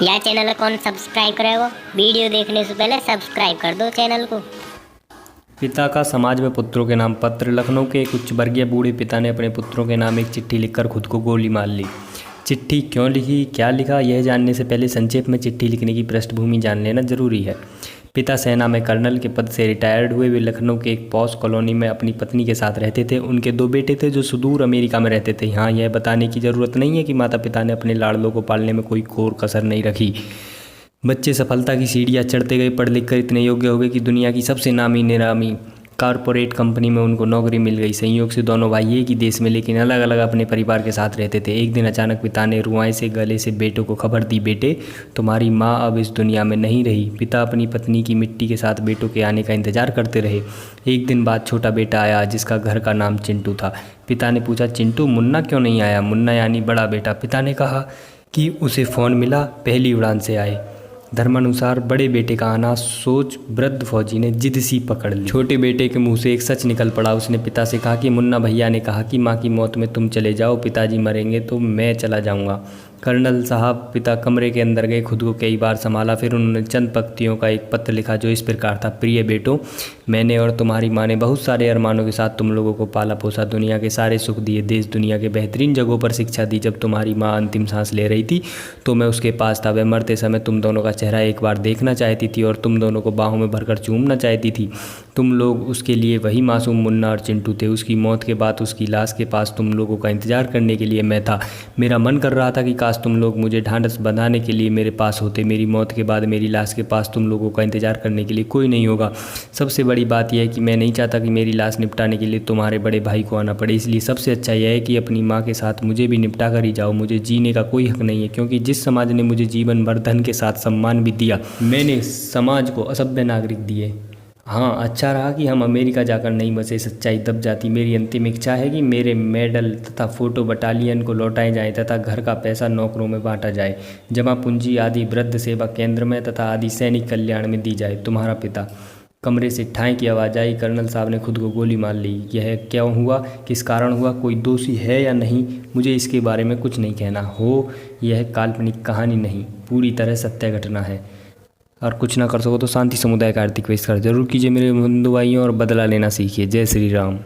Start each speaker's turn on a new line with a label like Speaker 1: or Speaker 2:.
Speaker 1: या चैनल कौन सब्सक्राइब करेगा? वीडियो देखने से पहले सब्सक्राइब कर दो चैनल को।
Speaker 2: पिता का समाज में पुत्रों के नाम पत्र। लखनऊ के एक उच्च वर्गीय बूढ़े पिता ने अपने पुत्रों के नाम एक चिट्ठी लिखकर खुद को गोली मार ली। चिट्ठी क्यों लिखी, क्या लिखा, यह जानने से पहले संक्षेप में चिट्ठी लिखने की पृष्ठभूमि जान लेना जरूरी है। पिता सेना में कर्नल के पद से रिटायर्ड हुए। वे लखनऊ के एक पॉश कॉलोनी में अपनी पत्नी के साथ रहते थे। उनके 2 बेटे थे जो सुदूर अमेरिका में रहते थे। यहाँ यह बताने की ज़रूरत नहीं है कि माता पिता ने अपने लाड़लों को पालने में कोई कोर कसर नहीं रखी। बच्चे सफलता की सीढ़ियाँ चढ़ते गए, पढ़ लिख कर इतने योग्य हो गए कि दुनिया की सबसे नामी निरामी कारपोरेट कंपनी में उनको नौकरी मिल गई। संयोग से दोनों भाई एक ही देश में लेकिन अलग अलग अपने परिवार के साथ रहते थे। एक दिन अचानक पिता ने रुआएं से गले से बेटों को खबर दी, बेटे तुम्हारी माँ अब इस दुनिया में नहीं रही। पिता अपनी पत्नी की मिट्टी के साथ बेटों के आने का इंतजार करते रहे। एक दिन बाद छोटा बेटा आया जिसका घर का नाम चिंटू था। पिता ने पूछा, चिंटू, मुन्ना क्यों नहीं आया? मुन्ना यानी बड़ा बेटा। पिता ने कहा कि उसे फ़ोन मिला, पहली उड़ान से आए। धर्मानुसार बड़े बेटे का आना सोच वृद्ध फौजी ने जिद सी पकड़ ली। छोटे बेटे के मुंह से एक सच निकल पड़ा। उसने पिता से कहा कि मुन्ना भैया ने कहा कि माँ की मौत में तुम चले जाओ, पिताजी मरेंगे तो मैं चला जाऊंगा। कर्नल साहब पिता कमरे के अंदर गए, खुद को कई बार संभाला, फिर उन्होंने चंद पंक्तियों का एक पत्र लिखा जो इस प्रकार था। प्रिय बेटो, मैंने और तुम्हारी माँ ने बहुत सारे अरमानों के साथ तुम लोगों को पाला पोसा, दुनिया के सारे सुख दिए, देश दुनिया के बेहतरीन जगहों पर शिक्षा दी। जब तुम्हारी माँ अंतिम सांस ले रही थी तो मैं उसके पास था। वह मरते समय तुम दोनों का चेहरा एक बार देखना चाहती थी और तुम दोनों को बाहों में भरकर चूमना चाहती थी। तुम लोग उसके लिए वही मासूम मुन्ना और चिंटू थे। उसकी मौत के बाद उसकी लाश के पास तुम लोगों का इंतजार करने के लिए मैं था। मेरा मन कर रहा था कि काश तुम लोग मुझे ढांढस बंधाने के लिए मेरे पास होते। मेरी मौत के बाद मेरी लाश के पास तुम लोगों का इंतजार करने के लिए कोई नहीं होगा। सबसे बड़ी बात यह है कि मैं नहीं चाहता कि मेरी लाश निपटाने के लिए तुम्हारे बड़े भाई को आना पड़े। इसलिए सबसे अच्छा यह है कि अपनी माँ के साथ मुझे भी निपटा कर ही जाओ। मुझे जीने का कोई हक नहीं है, क्योंकि जिस समाज ने मुझे जीवन भर धन के साथ सम्मान भी दिया, मैंने समाज को असभ्य नागरिक दिए। हाँ, अच्छा रहा कि हम अमेरिका जाकर नहीं बसे, सच्चाई दब जाती। मेरी अंतिम इच्छा है कि मेरे मेडल तथा फोटो बटालियन को लौटाए जाएं तथा घर का पैसा नौकरों में बांटा जाए। जमा पूंजी आदि वृद्ध सेवा केंद्र में तथा आदि सैनिक कल्याण में दी जाए। तुम्हारा पिता। कमरे से ठाई की आवाज़ आई। कर्नल साहब ने खुद को गोली मार ली। यह क्यों हुआ, किस कारण हुआ, कोई दोषी है या नहीं, मुझे इसके बारे में कुछ नहीं कहना। यह काल्पनिक कहानी नहीं, पूरी तरह सत्य घटना है। और कुछ ना कर सको तो शांति समुदाय का आर्थिक बहिष्कार जरूर कीजिए मेरे बंधु भाइयों, और बदला लेना सीखिए। जय श्री राम।